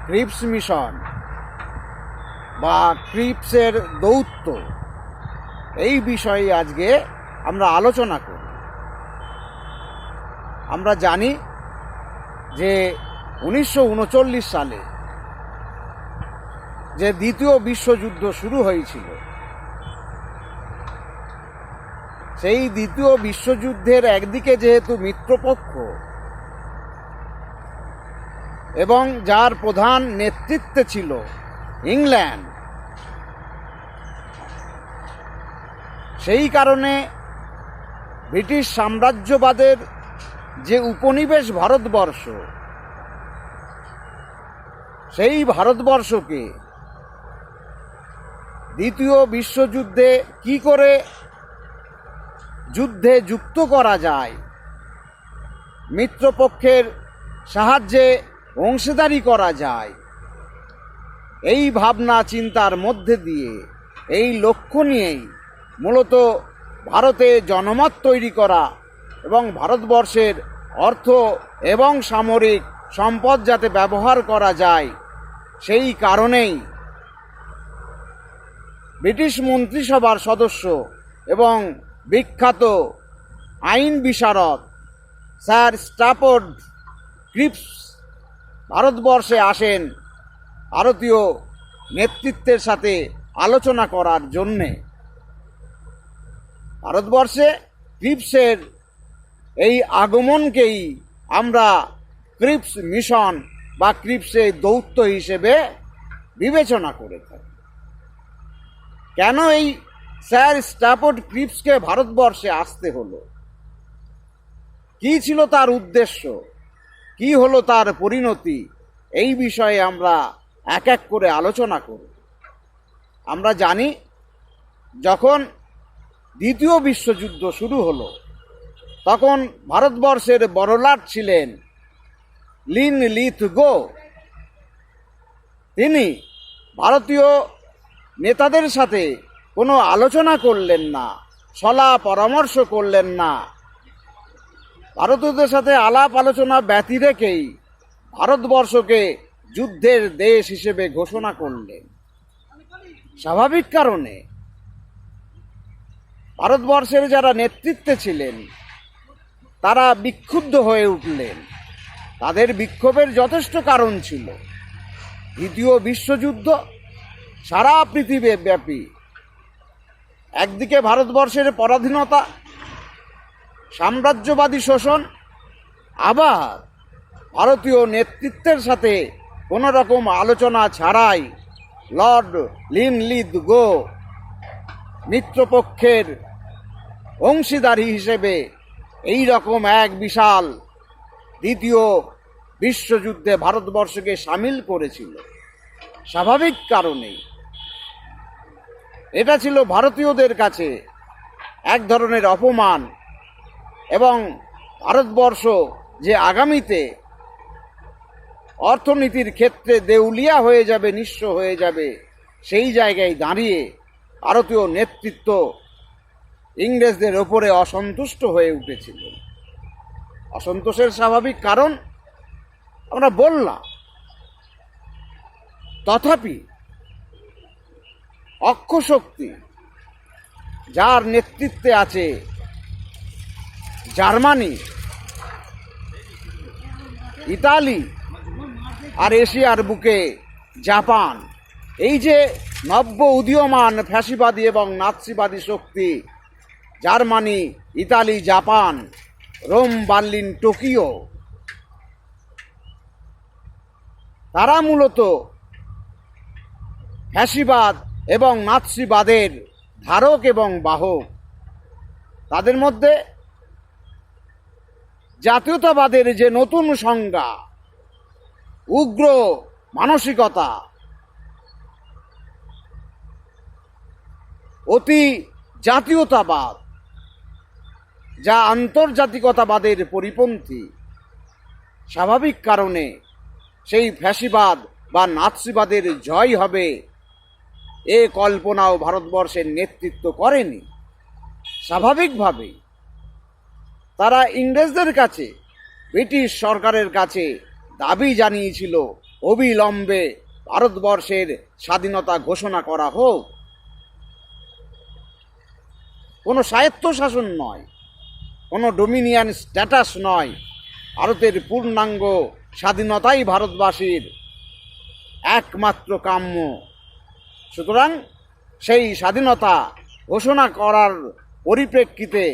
Cripps mission বা ক্রিপসের দৌত্য, এই বিষয়ে আজকে আমরা আলোচনা করি। আমরা জানি যে 1939 সালে যে দ্বিতীয় বিশ্বযুদ্ধ শুরু হয়েছিল, সেই দ্বিতীয় বিশ্বযুদ্ধের একদিকে যেহেতু মিত্রপক্ষ এবং যার প্রধান নেতৃত্বে ছিল ইংল্যান্ড, সেই কারণে ব্রিটিশ সাম্রাজ্যবাদের যে উপনিবেশ ভারতবর্ষ, সেই ভারতবর্ষকে দ্বিতীয় বিশ্বযুদ্ধে কি করে যুদ্ধে যুক্ত করা যায়, মিত্রপক্ষের সাহায্যে অংশীদারি করা যায়, এই ভাবনা চিন্তার মধ্যে দিয়ে, এই লক্ষ্য নিয়েই মূলত ভারতে জনমত তৈরি করা এবং ভারতবর্ষের অর্থ এবং সামরিক সম্পদ যাতে ব্যবহার করা যায়, সেই কারণেই ব্রিটিশ মন্ত্রিসভার সদস্য এবং বিখ্যাত আইন বিশারদ স্যার স্ট্যাফোর্ড ক্রিপস ভারতবর্ষে আসেন ভারতীয় নেতৃত্বের সাথে আলোচনা করার জন্যে। ভারতবর্ষে ক্রিপসের এই আগমনকেই আমরা ক্রিপস মিশন বা ক্রিপসের দৌত্য হিসেবে বিবেচনা করে থাকি। কেন এই স্যার স্ট্যাফোর্ড ক্রিপসকে ভারতবর্ষে আসতে হলো, কি ছিল তার উদ্দেশ্য, কি হলো তার পরিণতি, এই বিষয়ে আমরা এক এক করে আলোচনা করব। আমরা জানি যখন দ্বিতীয় বিশ্বযুদ্ধ শুরু হলো, তখন ভারতবর্ষের বড়লাট ছিলেন লিনলিথগো। তিনি ভারতীয় নেতাদের সাথে কোনো আলোচনা করলেন না, সলা পরামর্শ করলেন না। ভারতীয়দের সাথে আলাপ আলোচনা ব্যতি রেখেই ভারতবর্ষকে যুদ্ধের দেশ হিসেবে ঘোষণা করলেন। স্বাভাবিক কারণে ভারতবর্ষের যারা নেতৃত্বে ছিলেন তারা বিক্ষুব্ধ হয়ে উঠলেন। তাদের বিক্ষোভের যথেষ্ট কারণ ছিল। দ্বিতীয় বিশ্বযুদ্ধ সারা পৃথিবী ব্যাপী, একদিকে ভারতবর্ষের পরাধীনতা, সাম্রাজ্যবাদী শোষণ, আবার ভারতীয় নেতৃত্বের সাথে কোনো রকম আলোচনা ছাড়াই লর্ড লিনলিথগো মিত্রপক্ষের অংশীদারি হিসেবে এই রকম এক বিশাল দ্বিতীয় বিশ্বযুদ্ধে ভারতবর্ষকে সামিল করেছিল। স্বাভাবিক কারণেই এটা ছিল ভারতীয়দের কাছে এক ধরনের অপমান, এবং ভারতবর্ষ যে আগামীতে অর্থনীতির ক্ষেত্রে দেউলিয়া হয়ে যাবে, নিঃস্ব হয়ে যাবে, সেই জায়গায় দাঁড়িয়ে ভারতীয় নেতৃত্ব ইংরেজদের ওপরে অসন্তুষ্ট হয়ে উঠেছিল। অসন্তোষের স্বাভাবিক কারণ আমরা বললাম। তথাপি অক্ষশক্তি যার নেতৃত্বে আছে জার্মানি, ইতালি আর এশিয়ার বুকে জাপান, এই যে নব্য উদীয়মান ফ্যাসিবাদী এবং নাৎসিবাদী শক্তি Germany, Italy, Japan, Rome, Berlin, Tokyo, তারা মূলত ফ্যাসিবাদ এবং নাৎসিবাদের ধারক এবং বাহক। তাদের মধ্যে জাতীয়তাবাদের যে নতুন সংজ্ঞা, উগ্র মানসিকতা, অতি জাতীয়তাবাদ, যা আন্তর্জাতিকতাবাদের পরিপন্থী, স্বাভাবিক কারণে সেই ফ্যাসিবাদ বা নাৎসিবাদের জয় হবে এ কল্পনাও ভারতবর্ষের নেতৃত্ব করেনি। স্বাভাবিকভাবেই তারা ইংরেজদের কাছে, ব্রিটিশ সরকারের কাছে দাবি জানিয়েছিল অবিলম্বে ভারতবর্ষের স্বাধীনতা ঘোষণা করা হোক। কোনো স্বায়ত্তশাসন নয়, কোনো ডোমিনিয়ন স্ট্যাটাস নয়, ভারতের পূর্ণাঙ্গ স্বাধীনতাই ভারতবাসীর একমাত্র কাম্য। সুতরাং সেই স্বাধীনতা ঘোষণা করার পরিপ্রেক্ষিতে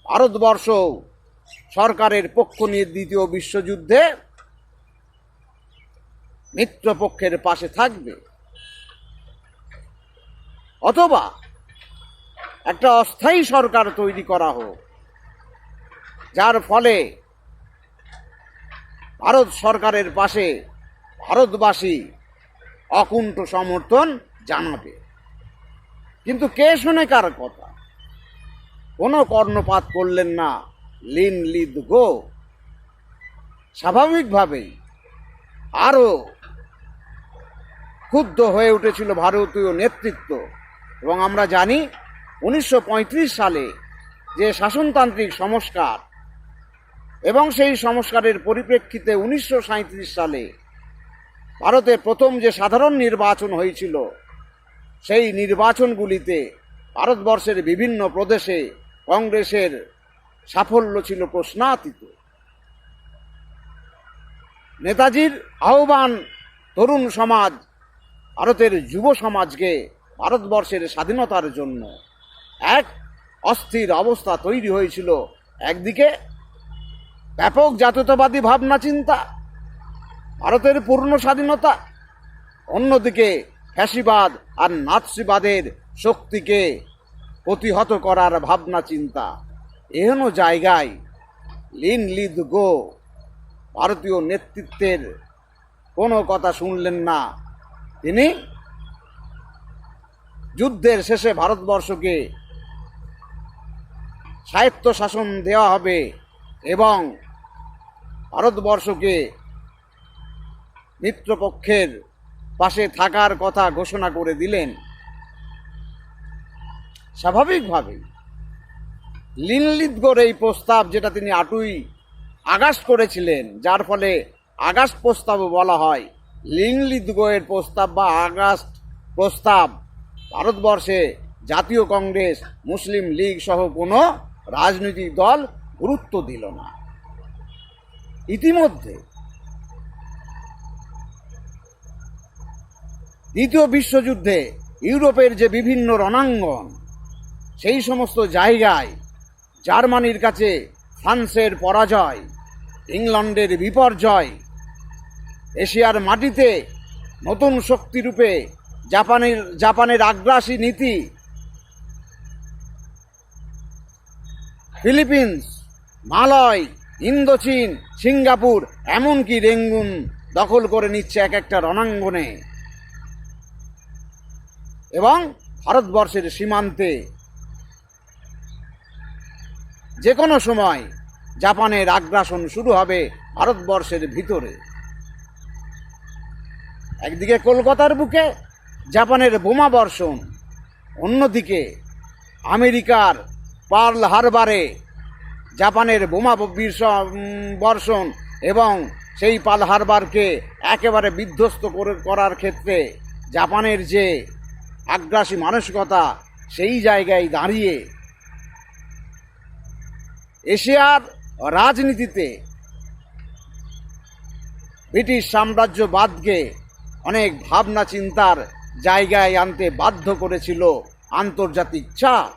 ভারতবর্ষ সরকারের পক্ষ নিয়ে দ্বিতীয় বিশ্বযুদ্ধে মিত্রপক্ষের পাশে থাকবে, অথবা একটা অস্থায়ী সরকার তৈরি করা হোক, যার ফলে ভারত সরকারের পাশে ভারতবাসী অকুণ্ঠ সমর্থন জানাবে। কিন্তু কে শুনে কার কথা? কোনো কর্ণপাত করলেন না লিন লিদগো। স্বাভাবিকভাবেই আরও ক্ষুব্ধ হয়ে উঠেছিল ভারতীয় নেতৃত্ব। এবং আমরা জানি 1935 সালে যে শাসনতান্ত্রিক সংস্কার এবং সেই সংস্কারের পরিপ্রেক্ষিতে 1937 সালে ভারতে প্রথম যে সাধারণ নির্বাচন হয়েছিল, সেই নির্বাচনগুলিতে ভারতবর্ষের বিভিন্ন প্রদেশে কংগ্রেসের সাফল্য ছিল প্রশ্নাতীত। নেতাজির আহ্বান তরুণ সমাজ, ভারতের যুব সমাজকে ভারতবর্ষের স্বাধীনতার জন্য এক অস্থির অবস্থা তৈরি হয়েছিল। একদিকে ব্যাপক জাতীয়তাবাদী ভাবনা চিন্তা, ভারতের পূর্ণ স্বাধীনতা, অন্যদিকে ফ্যাসিবাদ আর নাৎসিবাদের শক্তিকে প্রতিহত করার ভাবনা চিন্তা। এহেন জায়গায় লিন লিদগো ভারতীয় নেতৃত্বের কোনো কথা শুনলেন না। তিনি যুদ্ধের শেষে ভারতবর্ষকে স্বায়ত্তশাসন দেওয়া হবে এবং ভারতবর্ষকে মিত্রপক্ষের পাশে থাকার কথা ঘোষণা করে দিলেন। স্বাভাবিকভাবেই লিন লিদগোর এই প্রস্তাব, যেটা তিনি 8ই আগস্ট করেছিলেন, যার ফলে আগস্ট প্রস্তাব বলা হয়, লিন লিদগোয়ের প্রস্তাব বা আগস্ট প্রস্তাব ভারতবর্ষে জাতীয় কংগ্রেস, মুসলিম লীগ সহ কোনো রাজনৈতিক দল গুরুত্ব দিল না। ইতিমধ্যে দ্বিতীয় বিশ্বযুদ্ধে ইউরোপের যে বিভিন্ন রণাঙ্গন, সেই সমস্ত জায়গায় জার্মানির কাছে ফ্রান্সের পরাজয়, ইংল্যান্ডের বিপর্যয়, এশিয়ার মাটিতে নতুন শক্তিরূপে জাপানের আগ্রাসী নীতি, ফিলিপিন্স, মালয়, ইন্দোচীন, সিঙ্গাপুর, এমনকি রেঙ্গুন দখল করে নিচ্ছে এক একটা রণাঙ্গনে, এবং ভারতবর্ষের সীমান্তে যে কোনো সময় জাপানের আগ্রাসন শুরু হবে ভারতবর্ষের ভিতরে। একদিকে কলকাতার বুকে জাপানের বোমা বর্ষণ, অন্যদিকে আমেরিকার পার্ল হারবারে জাপানের বোমা বর্ষণ এবং সেই পার্ল হারবারকে একেবারে বিধ্বস্ত করার ক্ষেত্রে জাপানের যে আগ্রাসী মানসিকতা, সেই জায়গায় দাঁড়িয়ে এশিয়ার রাজনীতিতে ব্রিটিশ সাম্রাজ্যবাদকে অনেক ভাবনা চিন্তার জায়গায় আনতে বাধ্য করেছিল আন্তর্জাতিক চাপ।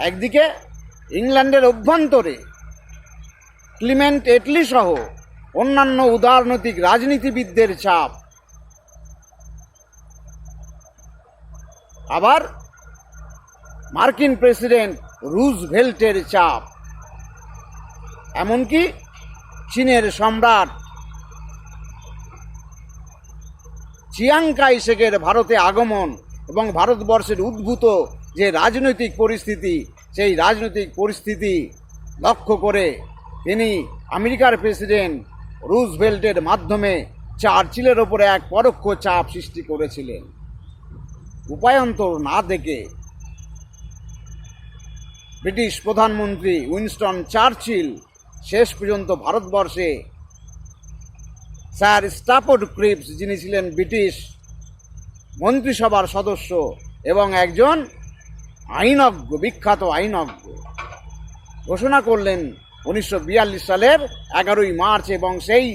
একদিকে ইংল্যান্ডের অভ্যন্তরে ক্লিমেন্ট এটলি সহ অন্যান্য উদারনৈতিক রাজনীতিবিদদের চাপ, আবার মার্কিন প্রেসিডেন্ট রুজভেল্টের চাপ, এমনকি চীনের সম্রাট চিয়াং কাই শেকের ভারতে আগমন এবং ভারতবর্ষের উদ্ভূত যে রাজনৈতিক পরিস্থিতি, সেই রাজনৈতিক পরিস্থিতি লক্ষ্য করে তিনি আমেরিকার প্রেসিডেন্ট রুজভেল্টের মাধ্যমে চার্চিলের ওপরে এক পরোক্ষ চাপ সৃষ্টি করেছিলেন। উপায়ন্তর না দেখে ব্রিটিশ প্রধানমন্ত্রী উইনস্টন চার্চিল শেষ পর্যন্ত ভারতবর্ষে স্যার স্টাফোর্ড ক্রিপস, যিনি ছিলেন ব্রিটিশ মন্ত্রিসভার সদস্য এবং একজন আইনজ্ঞ, বিখ্যাত আইনজ্ঞ, ঘোষণা করলেন 1942 সালের 11ই মার্চ, এবং সেই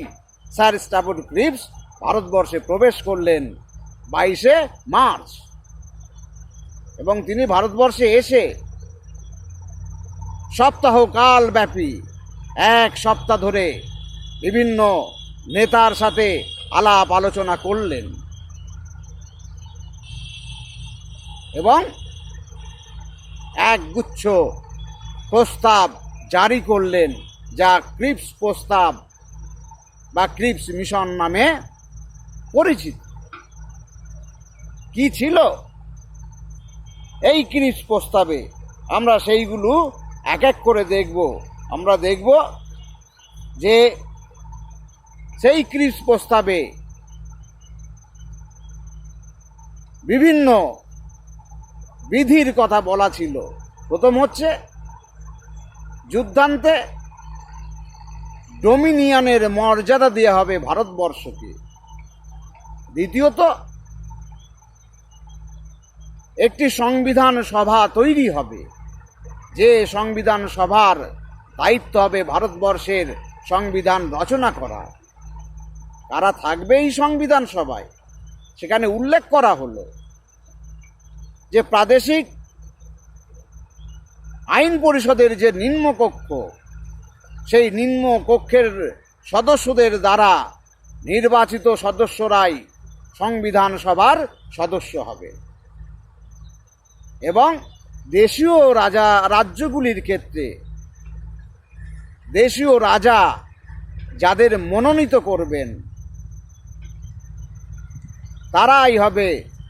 স্যার স্টাফোর্ড ক্রিপস ভারতবর্ষে প্রবেশ করলেন 22শে মার্চ। এবং তিনি ভারতবর্ষে এসে সপ্তাহকাল ব্যাপী 1 সপ্তাহ ধরে বিভিন্ন নেতার সাথে আলাপ আলোচনা করলেন এবং একগুচ্ছ প্রস্তাব জারি করলেন, যা ক্রিপস প্রস্তাব বা ক্রিপস মিশন নামে পরিচিত। কি ছিল এই ক্রিপস প্রস্তাবে? আমরা সেইগুলো এক এক করে দেখব। আমরা দেখব যে সেই ক্রিপস প্রস্তাবে বিভিন্ন বিধির কথা বলা ছিল। প্রথম হচ্ছে, যুদ্ধান্তে ডোমিনিয়নের মর্যাদা দেওয়া হবে ভারতবর্ষকে। দ্বিতীয়ত, একটি সংবিধান সভা তৈরি হবে, যে সংবিধান সভার দায়িত্ব হবে ভারতবর্ষের সংবিধান রচনা করা। কারা থাকবে এই সংবিধান সভায়? সেখানে উল্লেখ করা হলো যে প্রাদেশিক আইন পরিষদের যে নিম্নকক্ষ, সেই নিম্নকক্ষের সদস্যদের দ্বারা নির্বাচিত সদস্যরাই সংবিধান সভার সদস্য হবে। এবং দেশীয় রাজ্যগুলির ক্ষেত্রে দেশীয় রাজা যাদের মনোনীত করবেন, তারাই হবে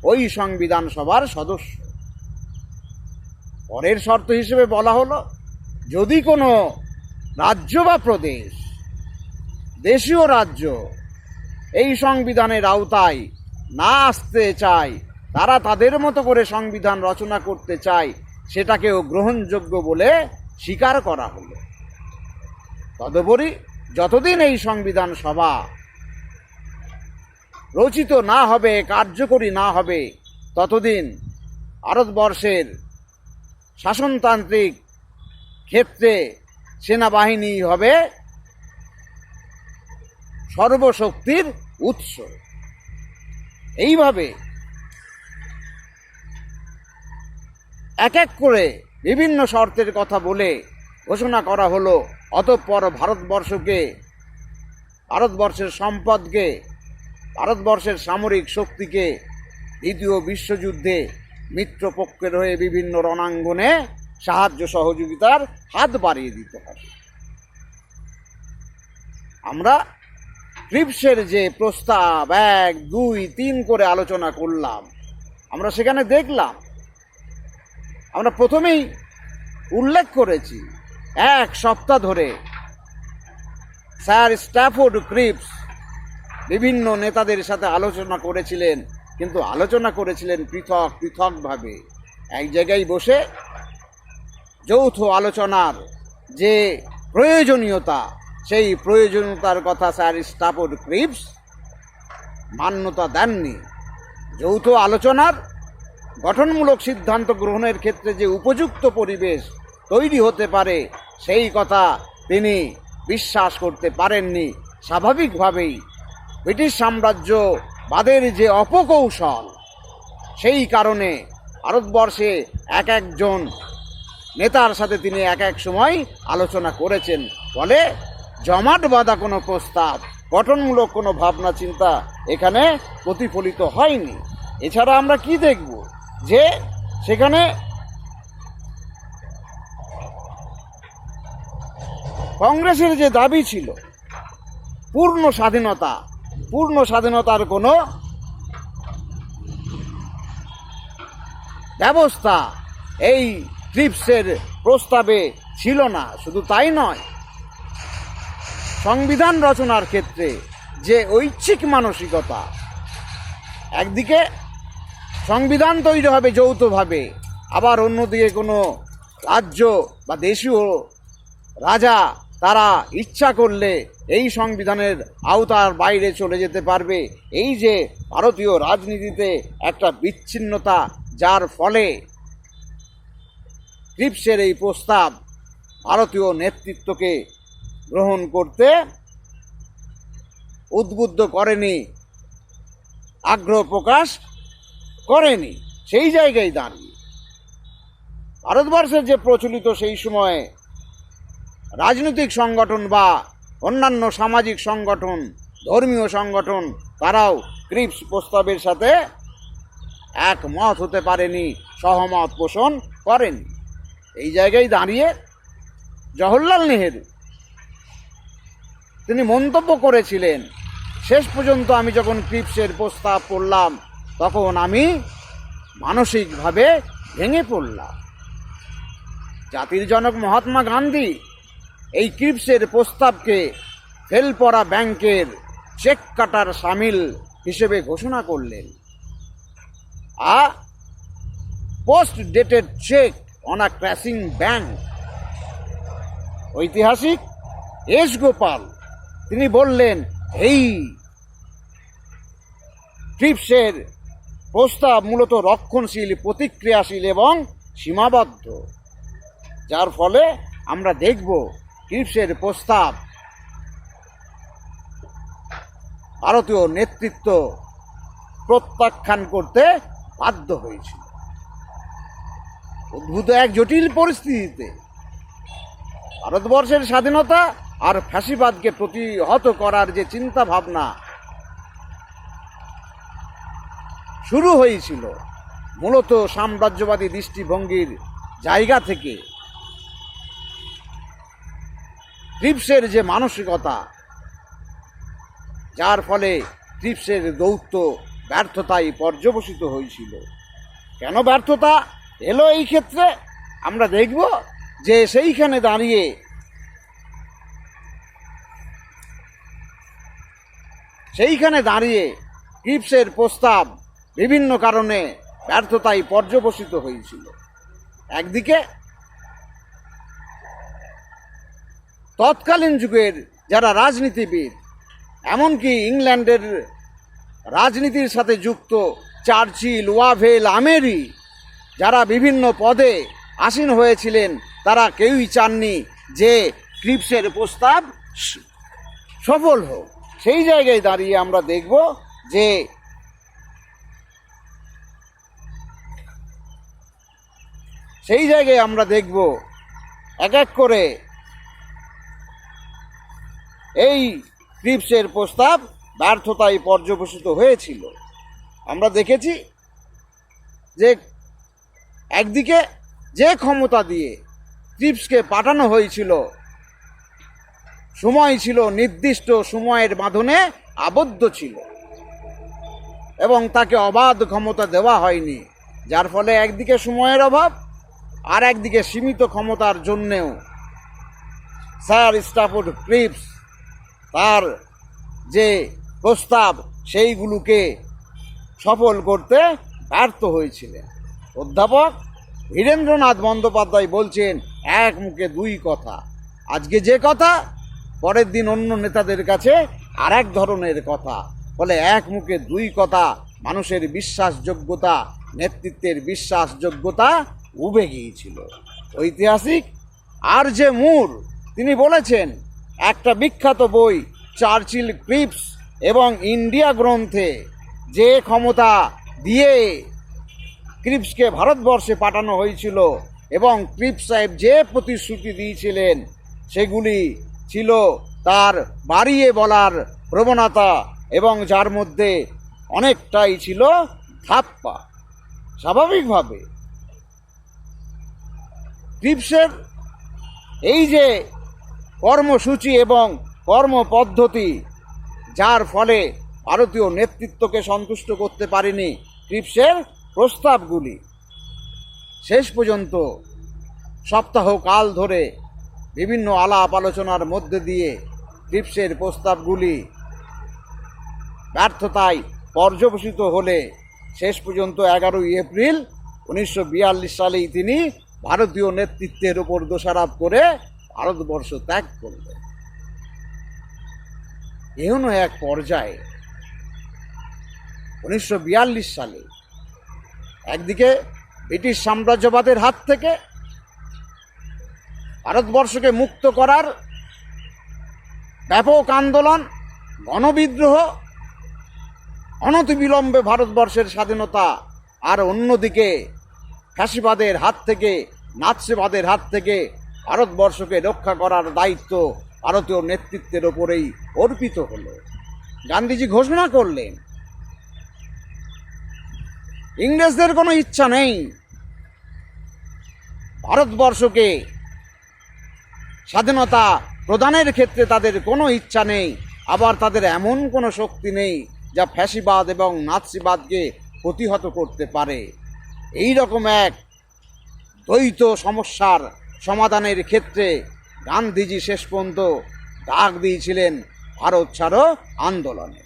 ওই সংবিধান সভার সদস্য। পরের শর্ত হিসেবে বলা হলো, যদি কোনো রাজ্য বা প্রদেশ, দেশীয় রাজ্য, এই সংবিধানের আওতায় না আসতে চায়, তারা তাদের মতো করে সংবিধান রচনা করতে চায়, সেটাকেও গ্রহণযোগ্য বলে স্বীকার করা হলো। তদুপরি যতদিন এই সংবিধান সভা রচিত না হবে, কার্যকরী না হবে, ততদিন ভারতবর্ষের শাসনতান্ত্রিক ক্ষেত্রে সেনাবাহিনী হবে সর্বশক্তির উৎস। এইভাবে এক এক করে বিভিন্ন শর্তের কথা বলে ঘোষণা করা হলো। অতঃপর ভারতবর্ষের সম্পদকে, ভারতবর্ষের সামরিক শক্তিকে দ্বিতীয় বিশ্বযুদ্ধে মিত্রপক্ষের হয়ে বিভিন্ন রণাঙ্গনে সাহায্য সহযোগিতার হাত বাড়িয়ে দিতে হবে। আমরা ক্রিপসের যে প্রস্তাব 1, 2, 3 করে আলোচনা করলাম, আমরা সেখানে দেখলাম, আমরা প্রথমেই উল্লেখ করেছি 1 সপ্তাহ ধরে স্যার স্টাফোর্ড ক্রিপস বিভিন্ন নেতাদের সাথে আলোচনা করেছিলেন, কিন্তু আলোচনা করেছিলেন পৃথক পৃথকভাবে। এক জায়গায় বসে যৌথ আলোচনার যে প্রয়োজনীয়তা, সেই প্রয়োজনীয়তার কথা স্যার স্টাফোর্ড ক্রিপস মান্যতা দেননি। যৌথ আলোচনার গঠনমূলক সিদ্ধান্ত গ্রহণের ক্ষেত্রে যে উপযুক্ত পরিবেশ তৈরি হতে পারে, সেই কথা তিনি বিশ্বাস করতে পারেননি। স্বাভাবিকভাবেই ব্রিটিশ সাম্রাজ্যবাদের যে অপকৌশল, সেই কারণে ভারতবর্ষে এক একজন নেতার সাথে তিনি এক এক সময় আলোচনা করেছেন। ফলে জমাট বাঁধা কোনো প্রস্তাব, গঠনমূলক কোনো ভাবনা চিন্তা এখানে প্রতিফলিত হয়নি। এছাড়া আমরা কি দেখব, যে সেখানে কংগ্রেসের যে দাবি ছিল পূর্ণ স্বাধীনতার কোনো ব্যবস্থা এই ক্রিপসের প্রস্তাবে ছিল না। শুধু তাই নয়, সংবিধান রচনার ক্ষেত্রে যে ঐচ্ছিক মানসিকতা, একদিকে সংবিধান তৈরি হবে যৌথভাবে, আবার অন্যদিকে কোনো রাজ্য বা দেশীয় রাজা তারা ইচ্ছা করলে এই সংবিধানের আওতার বাইরে চলে যেতে পারবে। এই যে ভারতীয় রাজনীতিতে একটা বিচ্ছিন্নতা, যার ফলে ক্রিপসের এই প্রস্তাব ভারতীয় নেতৃত্বকে গ্রহণ করতে উদ্বুদ্ধ করেনি, আগ্রহ প্রকাশ করেনি। সেই জায়গায় দাঁড়িয়ে ভারতবর্ষের যে প্রচলিত সেই সময়ে রাজনৈতিক সংগঠন বা অন্যান্য সামাজিক সংগঠন, ধর্মীয় সংগঠন, তারাও ক্রিপস প্রস্তাবের সাথে একমত হতে পারেনি, সহমত পোষণ করেনি। এই জায়গায় দাঁড়িয়ে জওহরলাল নেহেরু তিনি মন্তব্য করেছিলেন, শেষ পর্যন্ত আমি যখন ক্রিপসের প্রস্তাব পড়লাম তখন আমি মানসিকভাবে ভেঙে পড়লাম। জাতির জনক মহাত্মা গান্ধী এই ক্রিপসের প্রস্তাবকে ফেল পড়া ব্যাংকের চেক কাটার সামিল হিসেবে ঘোষণা করলেন। Post dated check on a crashing bank. ঐতিহাসিক এস গোপাল তিনি বললেন, এই ক্রিপসের প্রস্তাব মূলত রক্ষণশীল, প্রতিক্রিয়াশীল এবং সীমাবদ্ধ, যার ফলে আমরা দেখব ক্রিপসের প্রস্তাব ভারতীয় নেতৃত্ব প্রত্যাখ্যান করতে বাধ্য হয়েছিল। উদ্ভূত এক জটিল পরিস্থিতিতে ভারতবর্ষের স্বাধীনতা আর ফ্যাসিবাদকে প্রতিহত করার যে চিন্তা ভাবনা শুরু হয়েছিল মূলত সাম্রাজ্যবাদী দৃষ্টিভঙ্গির জায়গা থেকে, ক্রিপসের যে মানসিকতা, যার ফলে ক্রিপসের দৌত্য ব্যর্থতায় পর্যবসিত হয়েছিল। কেন ব্যর্থতা এলো এই ক্ষেত্রে আমরা দেখব যে সেইখানে দাঁড়িয়ে ক্রিপসের প্রস্তাব বিভিন্ন কারণে ব্যর্থতায় পর্যবসিত হয়েছিল। একদিকে তৎকালীন যুগের যারা রাজনীতিবিদ, এমনকি ইংল্যান্ডের রাজনীতির সাথে যুক্ত চার্চিল, ওয়াভেল, আমেরি, যারা বিভিন্ন পদে আসীন হয়েছিলেন, তারা কেউই চাননি যে ক্রিপসের প্রস্তাব সফল হোক। সেই জায়গায় দাঁড়িয়ে আমরা দেখব যে এক এক করে এই ক্রিপসের প্রস্তাব ব্যর্থতায় পর্যবসিত হয়েছিল। আমরা দেখেছি যে একদিকে যে ক্ষমতা দিয়ে ক্রিপসকে পাঠানো হয়েছিল, সময় ছিল নির্দিষ্ট সময়ের বাঁধনে আবদ্ধ ছিল এবং তাকে অবাধ ক্ষমতা দেওয়া হয়নি, যার ফলে একদিকে সময়ের অভাব আর একদিকে সীমিত ক্ষমতার জন্যেও স্যার স্টাফোর্ড ক্রিপস তার যে প্রস্তাব সেইগুলোকে সফল করতে ব্যর্থ হয়েছিলেন। অধ্যাপক বীরেন্দ্রনাথ বন্দ্যোপাধ্যায় বলছেন, এক মুখে দুই কথা। আজকে যে কথা, পরের দিন অন্য নেতাদের কাছে আর এক ধরনের কথা। ফলে এক মুখে দুই কথা, মানুষের বিশ্বাসযোগ্যতা, নেতৃত্বের বিশ্বাসযোগ্যতা উবে গিয়েছিল। ঐতিহাসিক আর জে মুর তিনি বলেছেন, একটা বিখ্যাত বই চার্চিল, ক্রিপস এবং ইন্ডিয়া গ্রন্থে যে ক্ষমতা দিয়ে ক্রিপসকে ভারতবর্ষে পাঠানো হয়েছিল এবং ক্রিপস সাহেব যে প্রতিশ্রুতি দিয়েছিলেন সেগুলি ছিল তার বাড়িয়ে বলার প্রবণতা এবং যার মধ্যে অনেকটাই ছিল ধাপ্পা। স্বাভাবিকভাবে ক্রিপসের এই যে কর্মসূচি এবং কর্মপদ্ধতি, যার ফলে ভারতীয় নেতৃত্বকে সন্তুষ্ট করতে পারেনি ক্রিপসের প্রস্তাবগুলি, শেষ পর্যন্ত সপ্তাহ কাল ধরে বিভিন্ন আলাপ আলোচনার মধ্যে দিয়ে ক্রিপসের প্রস্তাবগুলি ব্যর্থতায় পর্যবসিত হলে শেষ পর্যন্ত 11ই এপ্রিল 1942 সালেই তিনি ভারতীয় নেতৃত্বের ওপর দোষারোপ করে ভারতবর্ষ ত্যাগ করলেন। এমন এক পর্যায়ে 1942 সালে একদিকে ব্রিটিশ সাম্রাজ্যবাদের হাত থেকে ভারতবর্ষকে মুক্ত করার ব্যাপক আন্দোলন, গণবিদ্রোহ, অনতিবিলম্বে ভারতবর্ষের স্বাধীনতা, আর অন্যদিকে ফ্যাসিবাদের হাত থেকে, নাৎসিবাদের হাত থেকে ভারতবর্ষকে রক্ষা করার দায়িত্ব ভারতীয় নেতৃত্বের ওপরেই অর্পিত হলো। গান্ধীজি ঘোষণা করলেন, ইংরেজদের কোনো ইচ্ছা নেই ভারতবর্ষকে স্বাধীনতা প্রদানের ক্ষেত্রে, তাদের কোনো ইচ্ছা নেই। আবার তাদের এমন কোনো শক্তি নেই যা ফ্যাসিবাদ এবং নাৎসিবাদকে প্রতিহত করতে পারে। এই রকম এক দ্বৈত সমস্যার সমাধানের ক্ষেত্রে গান্ধীজি শেষ পর্যন্ত ডাক দিয়েছিলেন ভারত ছাড়ো আন্দোলনে।